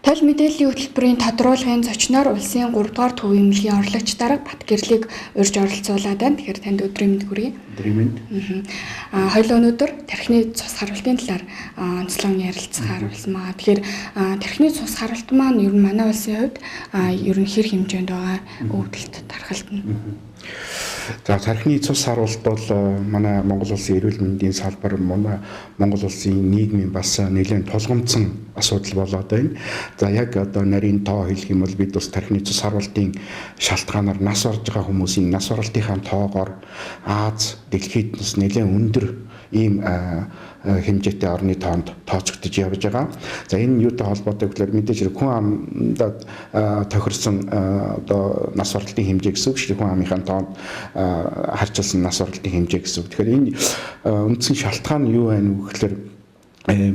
Тол мэдээллийн хөтөлбөрийн тодруулгын зочноор улсын 3 дугаар төвийн эмнэлгийн орлогч дарга Батгэрлийг урьж оролцуулаад байна. Тэгэхээр танд өдрийн мэнд хүргэе. Өдрийн мэнд. Хоёул өнөөдөр тархины цус харалтын талаар онцлог ярилцахаар болсон байгаа. Тэгэхээр тархины цус харалт маань ер нь манай улсын хувьд ер нь хэр хэмжээнд байгаа өвдөлт тархалтна. За тархины цус харуулт бол манай Монгол улсын эрүүл мэндийн салбар Монгол улсын нийгмийн бас нэлээд тулгымдсан асуудал болоод байна. За яг одоо нарийн тоо хэлэх юм бол бид бас тархины цус харуултын шалтгаанаар нас орж байгаа хүмүүсийн нас оролтынхаа тоогоор Аз, дэлхийд бас нэлээд өндөр ийм хэмжээтэй орны тоонд тооцогдож явж байгаа. За энэ юутай холбоотой гэхээр мэдээж хүн амдад тохирсон одоо нас оролтын хэмжээ гэсэн үг шүү. Хүн амынхаа тоонд харьцуулсан нас оролтын хэмжээ гэсэн үг. Тэгэхээр энэ үндсэн шалтгаан нь юу байна вэ гэхээр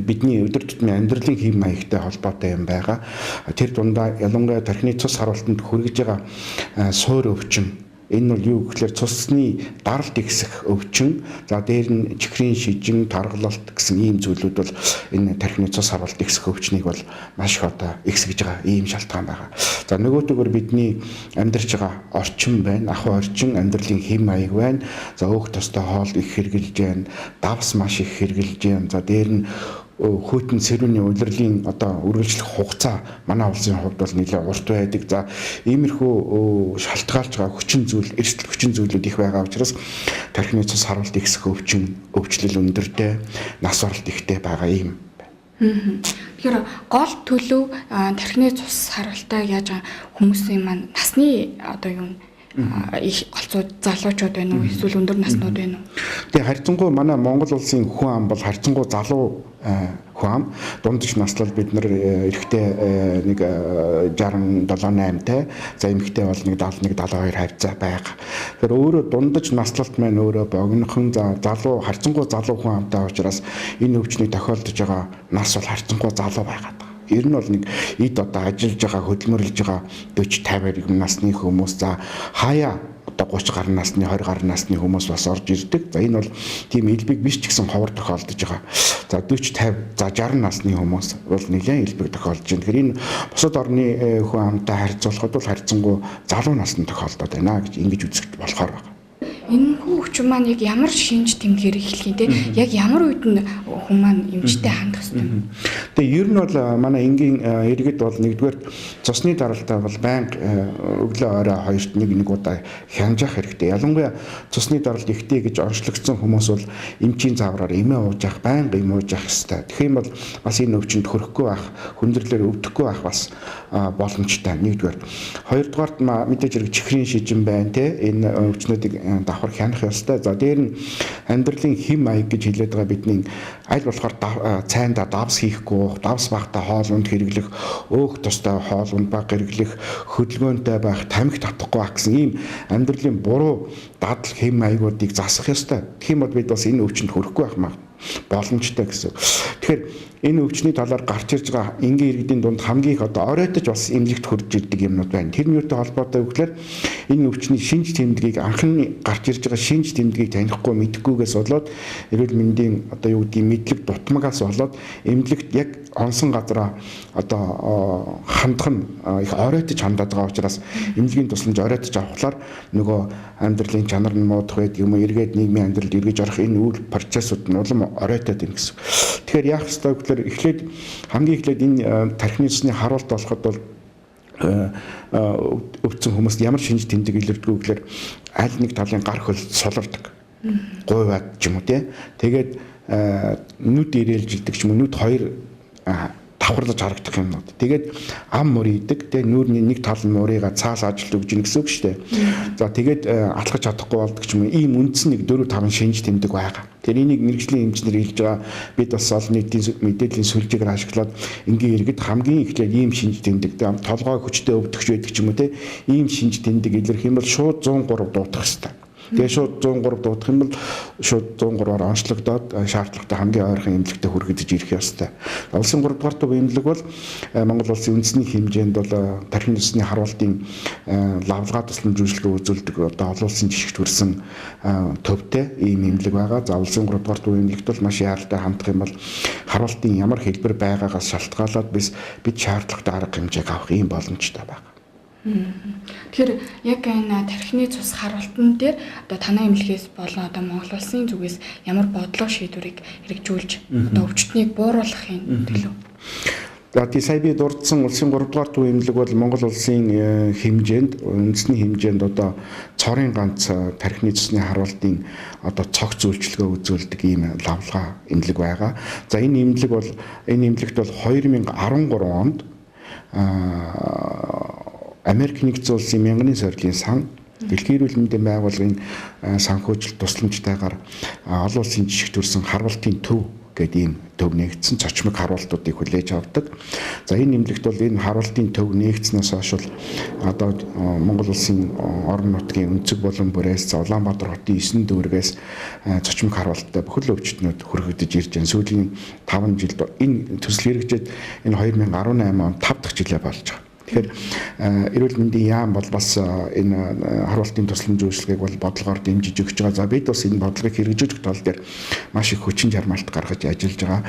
бидний өдөр тутмын амьдралын хэв маягтай холбоотой юм байгаа. Тэр дундаа ялангуяа тархины цус харуултанд хүргэж байгаа суур өвчин. Энэ бол юу гэхээр цусны даралт ихсэх өвчин. За дээр нь чихрийн шижин, таргалалт гэсэн ийм зүйлүүд бол энэ тархины цус харуулт ихсэх өвчнийг бол маш их одоо ихсгэж байгаа ийм шалтгаан байгаа. За нөгөөтэйгөр бидний амьдарч байгаа орчин байна. Ахуй орчин, амьдралын хэв маяг байна. За өөх тостой хоол их хэрглэж байна. Давс маш их хэрглэж байна. За дээр нь хүйтэн сэрүүний улирлын одоо үргэлжлэх хугацаа манай улсын хувьд бол нэлээд урт байдаг. За иймэрхүү шалтгаалж байгаа хүчин зүйл, эрсдэл хүчин зүйлүүд их байгаа учраас тархины цус харуулт ихсэх өвчлөл өндөртэй, нас оролт ихтэй байгаа юм. Тэгэхээр гол төлөв тархины цус харуултаа яаж хүмүүсийн маань насны одоо юу их голцоо залуучууд байна уу эсвэл өндөр наснууд байна уу? Тэгээ харьцангуй манай Монгол улсын хүн ам бол харьцангуй залуу хүн ам. Дундаж наслал бид нар эрэхтэй нэг 67-8-тай, за эмэгтэй бол нэг 71-72 хавцаа байгаа. Тэгэхээр өөрөө дундаж наслалт маань өөрөө богинохон залуу харьцангуй залуу хүн амтай учраас энэ өвчнийг тохиолдож байгаа нас бол харьцангуй залуу байгаад байна. Ер нь бол нэг эд одоо ажиллаж байгаа, хөдөлмөрлөж байгаа 40-50 насны хүмүүс, за хаяа одоо 30 гаруй насны, 20 гаруй насны хүмүүс бас орж ирдэг. За энэ бол тийм элбэг биш ч гэсэн ховор тохиолдож байгаа. За 40-50, за 60 насны хүмүүс бол нэлээд элбэг тохиолдож байна. Тэгэхээр энэ бусад орны хүн амтай харьцуулахад бол харьцангуй залуу насны тохиолдоод байна гэж ингэж үзэж болохоор байна. Энэ хүүхч маань яг ямар шинж тэмдгээр эхлэх юм те? Яг ямар үед нь хүн маань эмчтэй хандах ёстой? Тэгээ ер нь бол манай энгийн иргэд бол нэгдүгээр цусны даралтаа бол байнга өглөө орой хоёрт нэг удаа хянжах хэрэгтэй. Ялангуяа цусны даралт ихтэй гэж онцлогдсон хүмүүс бол эмчийн заавраар эмээ ууж явах, байнга эм ууж явах хэрэгтэй. Тэгэх юм бол бас энэ өвчнөд хүрэхгүй байх, хүндрэлээр өвдөхгүй байх бас боломжтой. Нэгдүгээр. Хоёрдугаарт мэдээж хэрэг чихрийн шижин байна те. Энэ өвчнүүдийг давхар хянах ёстой. За дээр нь амьдралын хэм маяг гэж хэлээд байгаа бидний аль болохоор цайндаа давс хийхгүй, давс багтаа хоол унд хэрэглэх, өөх тостой хоол унд баг хэрэглэх, хөдөлгөөнтэй байх, тамхи татахгүй байх гэсэн ийм амьдралын буруу дадал хэм маягуудыг засах ёстой. Тэгэх юм бол бид бас энэ өвчнөд хүрэхгүй байх боломжтой гэсэн. Тэгэхээр энэ өвчний талаар гарч ирж байгаа энгийн иргэдийн дунд хамгийн их одоо оройтож бас эмнэлэгт хурж ирдэг юмнууд байна. Тэр нь юутай холбоотой вэ гэхээр энэ өвчний шинж тэмдгийг анхны гарч ирж байгаа шинж тэмдгийг танихгүй мэдэхгүйгээс болоод эрүүл мэндийн одоо юу гэдгийг мэдлэг дутмагаас болоод эмнэлэгт яг онсон газараа одоо хандах нь их оройтож хандаад байгаа учраас эмнэлгийн тусламж оройтож авахлаар нөгөө амьдралын чанар нь муудах байдаг юм уу, эргээд нийгмийн амьдралд эргэж орох энэ үйл процессууд нь улам оройтоод байна гэсэн. Тэгэхээр яах ёстой гэхээр эхлээд хамгийн эхлээд энэ тархины цусны харуулт болоход бол өвдсөн хүмүүст ямар шинж тэмдэг илэрдэггүй гэхээр аль нэг талын гар хөл сулардаг. Гуйваад ч юм уу тий. Тэгээд нүд ирээлжилдэг ч юм уу, нүд хоёр давхарлаж харагдах юмнууд. Тэгээд ам мөр идэг. Тэгээд нүүрний нэг тал нь мөрийга цааш ажилт өгж ийн гэсэн үг шүү дээ. За тэгээд алхаж чадахгүй болдог ч юм уу. Ийм үндсэн нэг 4-5 шинж тэмдэг байгаа. Тэр энийг мэрэгжлийн эмчнэр хэлж байгаа. Бид бас олон нийтийн мэдээллийн сүлжээгээр ашиглаад энгийн иргэд хамгийн эхлээд ийм шинж тэмдэг, толгой хүчтэй өвдөгч байдаг ч юм уу те. Ийм шинж тэмдэг илэрх юм бол шууд 103 дуудах хэрэгтэй. Тэгээ шууд 103 дуудах юм бол шууд 103-аар онцлогдоод шаардлагатай хамгийн ойрхон эмнэлэгтээ хүргэж ирэх ёстой. Улсын 3 дугаар төв эмнэлэг бол Монгол улсын үндэсний хэмжээнд бол тархины цэцний харуултын лавлгаа тусламж үйлчлэг үзүүлдэг одоо олон улсын жишгт хүрсэн төвтэй ийм эмнэлэг байгаа. За улсын 3 дугаар төв эмнэлэгт бол маш яаралтай хандах юм бол харуултын ямар хэлбэр байгаагаас шалтгаалаад бид шаардлагатай арга хэмжээг авах ийм боломжтой байна. Тэгэхээр яг энэ тархины цус харуултан дээр одоо танай эмнэлгээс болон одоо Монгол улсын зүгээс ямар бодлого шийдвэрийг хэрэгжүүлж одоо өвчтнийг бууруулахын төлөө. За тий сая би дурдсан улсын 3 дугаар төв эмнэлэг бол Монгол улсын хэмжээнд үндэсний хэмжээнд одоо цорын ганц тархины цусны харуултын одоо цогц үйлчилгээ үзүүлдэг ийм лавлгаа эмнэлэг байгаа. За энэ эмнэлэгт бол 2013 онд Америк нэгдсэн улсын мянганы сорилын сан Дэлхийн эрүүл мэндийн байгууллагын санхүүжилт тусламжтайгаар олон улсын жишгт хүрсэн харуултын төв гэдэг ийм төв нэгдсэн цочмог харуултуудыг хүлээж авдаг. За энэ нэмлэгт бол энэ харуултын төв нэгдснээс хойш одоо Монгол улсын орон нутгийн өнцөг болон бүрээс Улаанбаатар хотын 9 дүүргээс цочмог харуулттай бүхэл өвчтнүүд хүргэгдэж ирж байна. Сүүлийн 5 жилд энэ төсөл хэрэгжээд энэ 2018 онд 5 дахь жилээ болж байгаа. Тэгэхээр эрүүл мэндийн яам бол бас энэ харуултын тусламж үйлчилгээг бол бодлогоор дэмжиж өгч байгаа. За бид бас энэ бодлогыг хэрэгжүүлэх тал дээр маш их хүчин чармаалт гаргаж ажиллаж байгаа.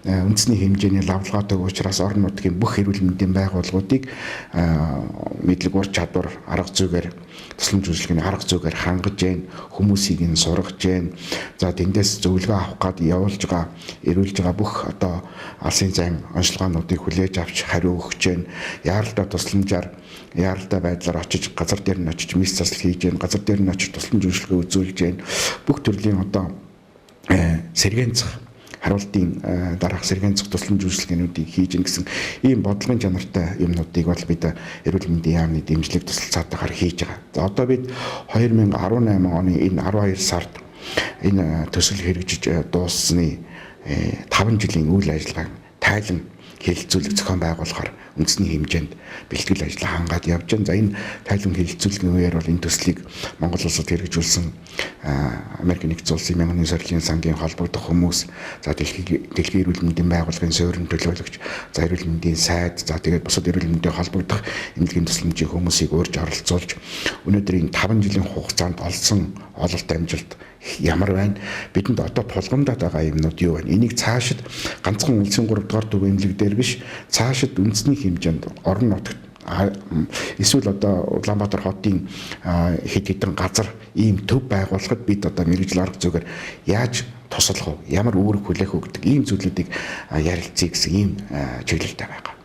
Үндэсний хэмжээний лавлгаатай учраас орон нутгийн бүх эрүүл мэндийн байгууллагуудыг мэдлэг ур чадвар арга зүйгээр тусламж үйлчилгээний арга зүйгээр хангаж гэн хүмүүсийг нь сургаж гэн. За тэндээс зөвлөгөө авах гад явуулж байгаа эрүүлж байгаа бүх одоо алсын зайн онцлогоонуудыг хүлээж авч хариу өгч гэн. Яаралтай тусламжаар яаралтай байдлаар очиж газар дээр нь очиж мис засал хийж гэн. Газар дээр нь очиж тусламж үйлчилгээ үзүүлж гэн. Бүх төрлийн одоо сэргээн зах харуултын дараах сэргээн зах тусламж үйлчилгээнүүдийг хийж гэн гэсэн ийм бодлогын чанартай юмнуудыг бол бид эрүүл мэндийн яамны дэмжлэг тусалцаатайгаар хийж байгаа. За одоо бид 2018 оны энэ 12 сард энэ төсөл хэрэгжиж дууссаны 5 жилийн үйл ажиллагааг тайлан хэлэлцүүлэг зохион байгуулахаар үндэсний хэмжээнд бэлтгэл ажил хангаад явж байна. За энэ тайлбар хэлэлцүүлгийн үеэр бол энэ төслийг Монгол улсад хэрэгжүүлсэн Америк нэгдсэн улсын мянганы сорилын сангийн холбогдох хүмүүс, за дэлхийн эрүүл мэндийн байгууллагын суурин төлөөлөгч, за эрүүл мэндийн сайд, за тэгээд бусад эрүүл мэндийн холбогдох эмнэлгийн тусламжийн хүмүүсийг урьж оролцуулж өнөөдөр энэ 5 жилийн хугацаанд олсон ололт амжилт ямар байна? Бидэнд одоо тулгамдаад байгаа юмнууд юу байна? Энийг цаашид ганцхан улсын 3 дугаар төв эмнэлэг дээр биш, цаашид үндэсний хэмжээнд орон нутагт эсвэл одоо Улаанбаатар хотын хэд хэдэн газар ийм төв байгуулахад бид одоо мэргэжил арга зүйгээр яаж туслах вэ? Ямар үүрэг хүлээх вэ гэдэг ийм зүйлүүдийг ярилцъя гэсэн ийм чиглэлтэй байгаа.